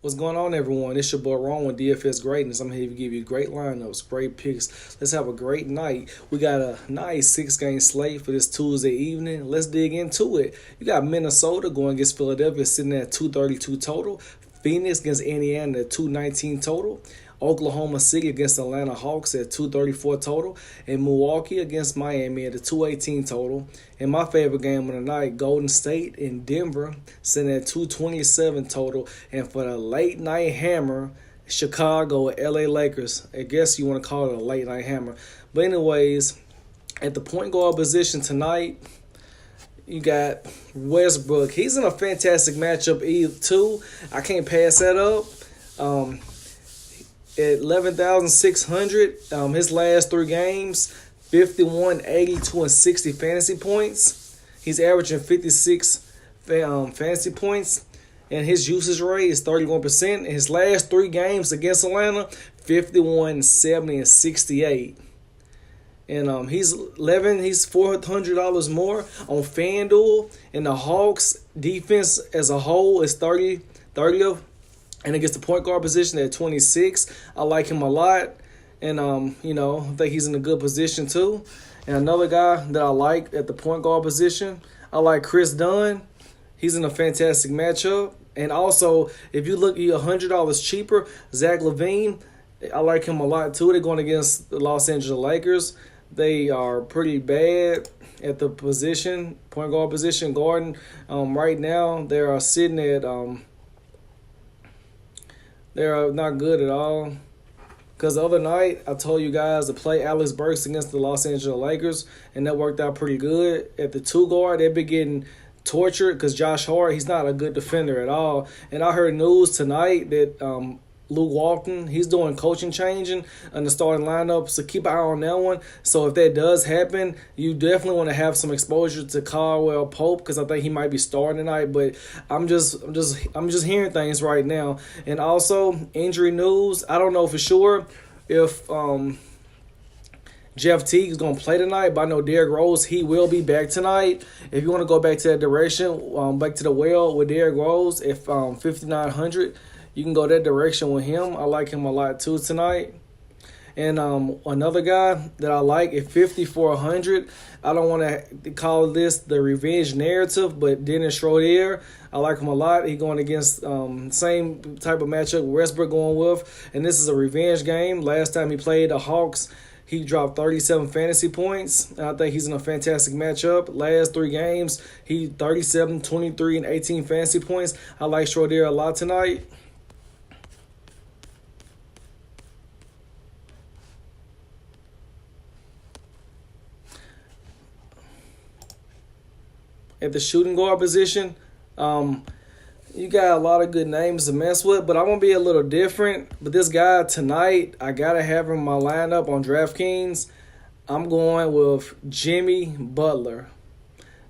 What's going on, everyone? It's your boy Ron with DFS Greatness. I'm here to give you great lineups, great picks. Let's have a great night. We got a nice 6-game slate for this Tuesday evening. Let's dig into it. You got Minnesota going against Philadelphia, sitting at 232 total. Phoenix against Indiana at 219 total. Oklahoma City against Atlanta Hawks at 234 total, and Milwaukee against Miami at a 218 total. And my favorite game of the night, Golden State in Denver, sitting at 227 total. And for the late night hammer, Chicago at LA Lakers. I guess you want to call it a late night hammer. But anyways, at the point guard position tonight, you got Westbrook. He's in a fantastic matchup too. I can't pass that up. At 11,600, his last 3 games, 51, 82, and 60 fantasy points. He's averaging 56 fantasy points, and his usage rate is 31%. In his last 3 games against Atlanta, 51, 70, and 68. And he's $400 more on FanDuel, and the Hawks defense as a whole is 30th. And against the point guard position at 26, I like him a lot. And, I think he's in a good position too. And another guy that I like at the point guard position, I like Chris Dunn. He's in a fantastic matchup. And also, if you look, you're $100 cheaper, Zach LaVine, I like him a lot too. They're going against the Los Angeles Lakers. They are pretty bad at the position, point guard position, guarding. Right now, they are sitting at... They're not good at all. Because the other night, I told you guys to play Alex Burks against the Los Angeles Lakers, and that worked out pretty good. At the 2 guard, they've been getting tortured because Josh Hart, he's not a good defender at all. And I heard news tonight that Luke Walton, he's doing coaching changing in the starting lineup, so keep an eye on that one. So if that does happen, you definitely want to have some exposure to Caldwell Pope because I think he might be starting tonight. But I'm just hearing things right now. And also injury news, I don't know for sure if Jeff Teague is going to play tonight, but I know Derrick Rose, he will be back tonight. If you want to go back to that direction, back to the well with Derrick Rose, if 5,900. You can go that direction with him. I like him a lot too tonight. And another guy that I like at 5,400, I don't want to call this the revenge narrative, but Dennis Schroeder, I like him a lot. He's going against same type of matchup Westbrook going with. And this is a revenge game. Last time he played the Hawks, he dropped 37 fantasy points. And I think he's in a fantastic matchup. Last 3 games, he 37, 23, and 18 fantasy points. I like Schroeder a lot tonight. At the shooting guard position, you got a lot of good names to mess with, but I'm going to be a little different. But this guy tonight, I got to have him in my lineup on DraftKings. I'm going with Jimmy Butler.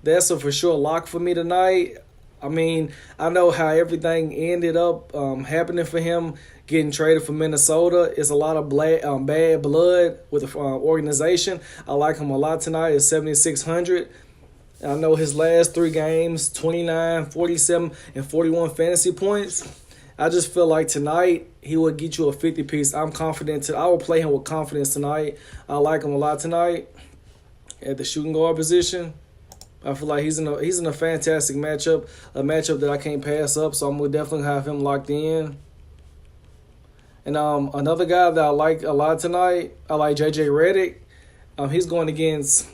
That's a for sure lock for me tonight. I mean, I know how everything ended up happening for him, getting traded from Minnesota. It's a lot of bad blood with the organization. I like him a lot tonight at 7,600. I know his last 3 games, 29, 47, and 41 fantasy points. I just feel like tonight he will get you a 50-piece. I'm confident. I will play him with confidence tonight. I like him a lot tonight at the shooting guard position. I feel like he's in a fantastic matchup, a matchup that I can't pass up, so I'm going to definitely have him locked in. And another guy that I like a lot tonight, I like J.J. Redick. He's going against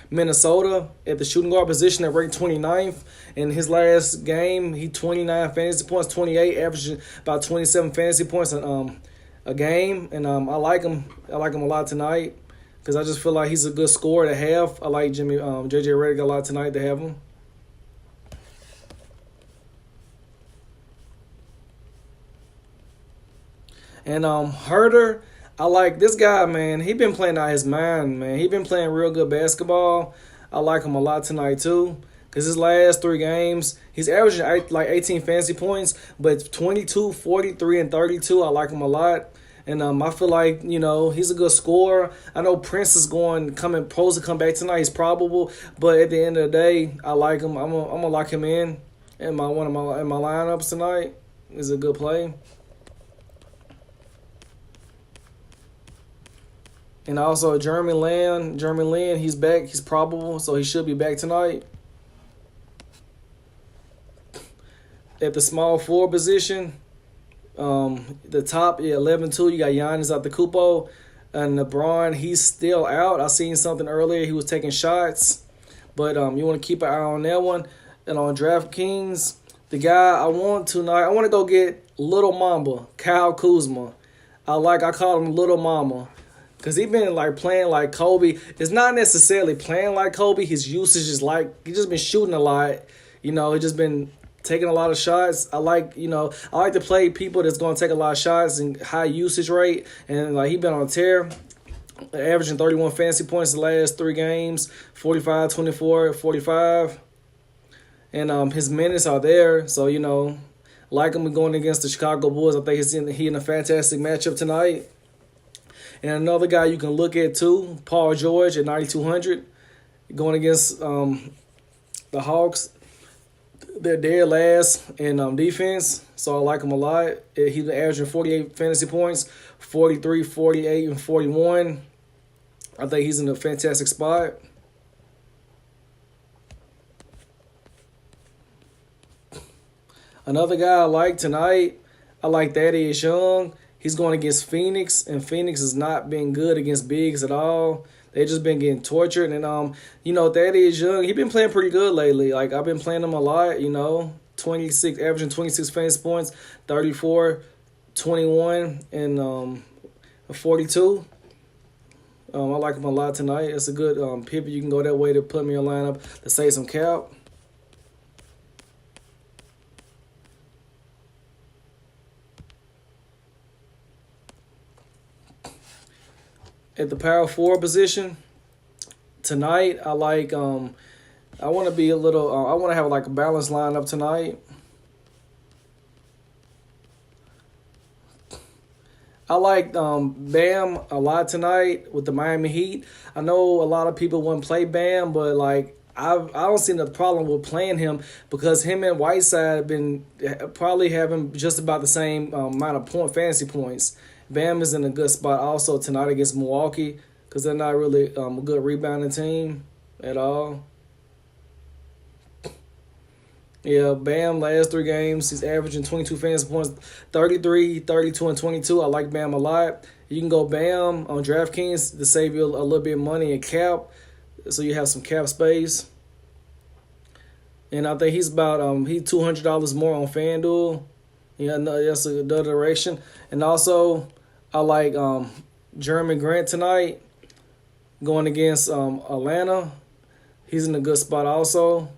Minnesota at the shooting guard position at ranked 29th. In his last game, he 29 fantasy points, 28, averaging about 27 fantasy points a game. And I like him. I like him a lot tonight because I just feel like he's a good scorer to have. I like J.J. Redick a lot tonight to have him. And Herter, I like this guy, man. He been playing out his mind, man. He been playing real good basketball. I like him a lot tonight, too. Because his last 3 games, he's averaging like 18 fantasy points, but 22, 43, and 32. I like him a lot. And I feel like, he's a good scorer. I know Prince is supposed to come back tonight. He's probable. But at the end of the day, I like him. I'm gonna lock him in my lineups tonight. is a good play. And also Jeremy Lin, he's back. He's probable, so he should be back tonight. At the small forward position, the top, 11-2, you got Giannis Antetokounmpo. And LeBron, he's still out. I seen something earlier. He was taking shots. But you want to keep an eye on that one. And on DraftKings, the guy I want tonight, I want to go get Little Mamba, Kyle Kuzma. I call him Little Mama. Because he been like playing like Kobe. It's not necessarily playing like Kobe. His usage is like, he just been shooting a lot. He just been taking a lot of shots. I like to play people that's going to take a lot of shots and high usage rate. And like he been on a tear, averaging 31 fantasy points the last 3 games, 45, 24, 45. And his minutes are there. So, like him going against the Chicago Bulls. I think he in a fantastic matchup tonight. And another guy you can look at too, Paul George at 9,200, going against the Hawks. They're dead last in defense, so I like him a lot. He's averaging 48 fantasy points, 43, 48, and 41. I think he's in a fantastic spot. Another guy I like tonight, I like Thaddeus Young. He's going against Phoenix, and Phoenix has not been good against bigs at all. They just been getting tortured. And, Thaddeus Young, he been playing pretty good lately. Like, I've been playing him a lot, averaging 26 fantasy points, 34, 21, and 42. I like him a lot tonight. It's a good pivot. You can go that way to put me in your lineup to save some cap. At the power forward position tonight, I like. I want to be a little. I want to have like a balanced lineup tonight. I like Bam a lot tonight with the Miami Heat. I know a lot of people wouldn't play Bam, but like I don't see the problem with playing him because him and Whiteside have been probably having just about the same amount of fantasy points. Bam is in a good spot also tonight against Milwaukee because they're not really a good rebounding team at all. Yeah, Bam, last 3 games, he's averaging 22 fantasy points, 33, 32, and 22. I like Bam a lot. You can go Bam on DraftKings to save you a little bit of money in cap, so you have some cap space. And I think he's about he's $200 more on FanDuel. Yeah, no, that's a good direction. And also, I like Jeremy Grant tonight going against Atlanta. He's in a good spot also.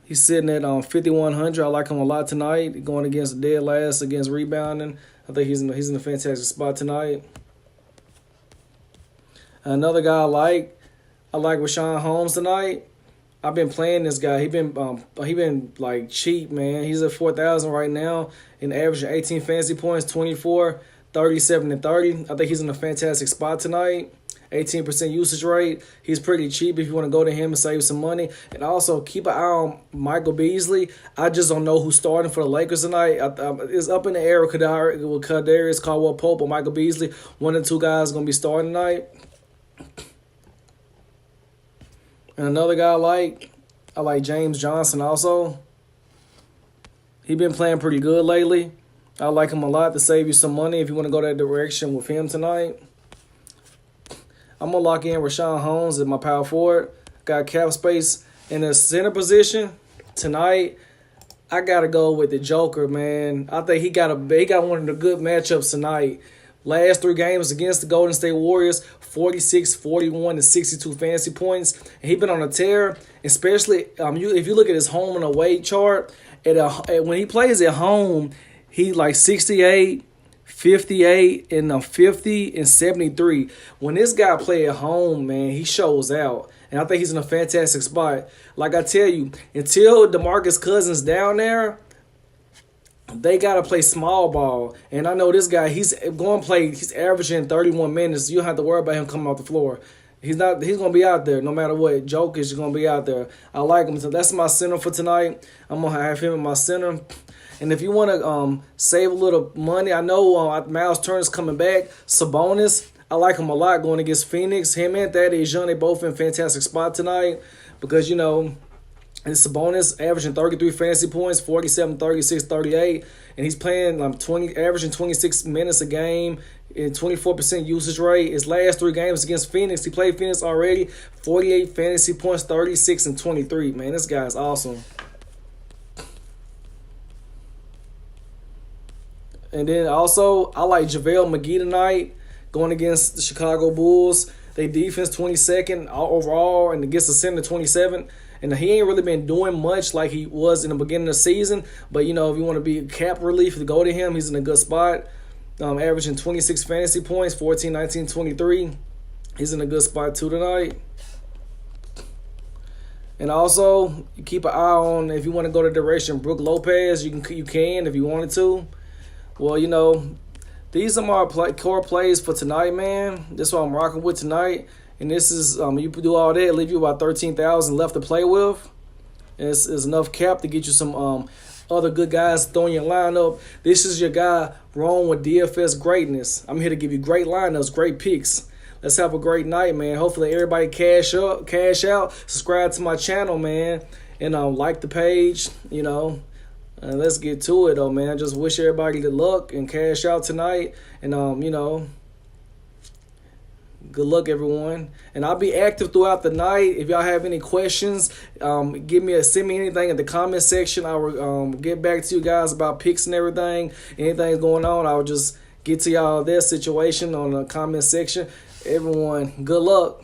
He's sitting at 5,100. I like him a lot tonight. Going against dead last against rebounding. I think he's in a fantastic spot tonight. Another guy I like Rashawn Holmes tonight. I've been playing this guy. He been like cheap, man. He's at 4,000 right now and averaging 18 fantasy points, 24, 37, and 30. I think he's in a fantastic spot tonight. 18% usage rate. He's pretty cheap if you want to go to him and save some money. And also keep an eye on Michael Beasley. I just don't know who's starting for the Lakers tonight. It's up in the air with Kadarius, Caldwell Pope, or Michael Beasley. One of the 2 guys going to be starting tonight. And another guy I like James Johnson also. He's been playing pretty good lately. I like him a lot to save you some money if you want to go that direction with him tonight. I'm going to lock in Rashawn Holmes at my power forward. Got cap space in the center position tonight. I got to go with the Joker, man. I think he got one of the good matchups tonight. Last 3 games against the Golden State Warriors, 46, 41, and 62 fantasy points. And he's been on a tear, especially if you look at his home and away chart. When he plays at home, he like 68, 58, and 50, and 73. When this guy play at home, man, he shows out. And I think he's in a fantastic spot. Like I tell you, until DeMarcus Cousins down there, they got to play small ball. And I know this guy, he's averaging 31 minutes. You don't have to worry about him coming off the floor. He's not. He's gonna be out there no matter what. Jokic is gonna be out there. I like him. So that's my center for tonight. I'm gonna have him in my center. And if you want to save a little money, I know Miles Turner's coming back. Sabonis, I like him a lot going against Phoenix. Him and Thaddeus Young, they both in fantastic spot tonight because, and Sabonis averaging 33 fantasy points, 47, 36, 38. And he's playing averaging 26 minutes a game and 24% usage rate. His last 3 games against Phoenix, he played Phoenix already, 48 fantasy points, 36 and 23. Man, this guy's awesome. And then also, I like JaVale McGee tonight going against the Chicago Bulls. They defense 22nd overall and against the center 27th. And he ain't really been doing much like he was in the beginning of the season. But, if you want to be cap relief to go to him, he's in a good spot. Averaging 26 fantasy points, 14, 19, 23. He's in a good spot too tonight. And also, you keep an eye on if you want to go to direction Brook Lopez. You can if you wanted to. Well, these are my core plays for tonight, man. This is what I'm rocking with tonight. And this is, you do all that, leave you about 13,000 left to play with. And it's enough cap to get you some other good guys throwing your lineup. This is your guy, Ron with DFS Greatness. I'm here to give you great lineups, great picks. Let's have a great night, man. Hopefully everybody cash out. Subscribe to my channel, man. And like the page, And let's get to it, though, man. I just wish everybody good luck and cash out tonight. And, good luck, everyone. And I'll be active throughout the night. If y'all have any questions, send me anything in the comment section. I will get back to you guys about picks and everything. Anything going on, I will just get to y'all their situation on the comment section. Everyone, good luck.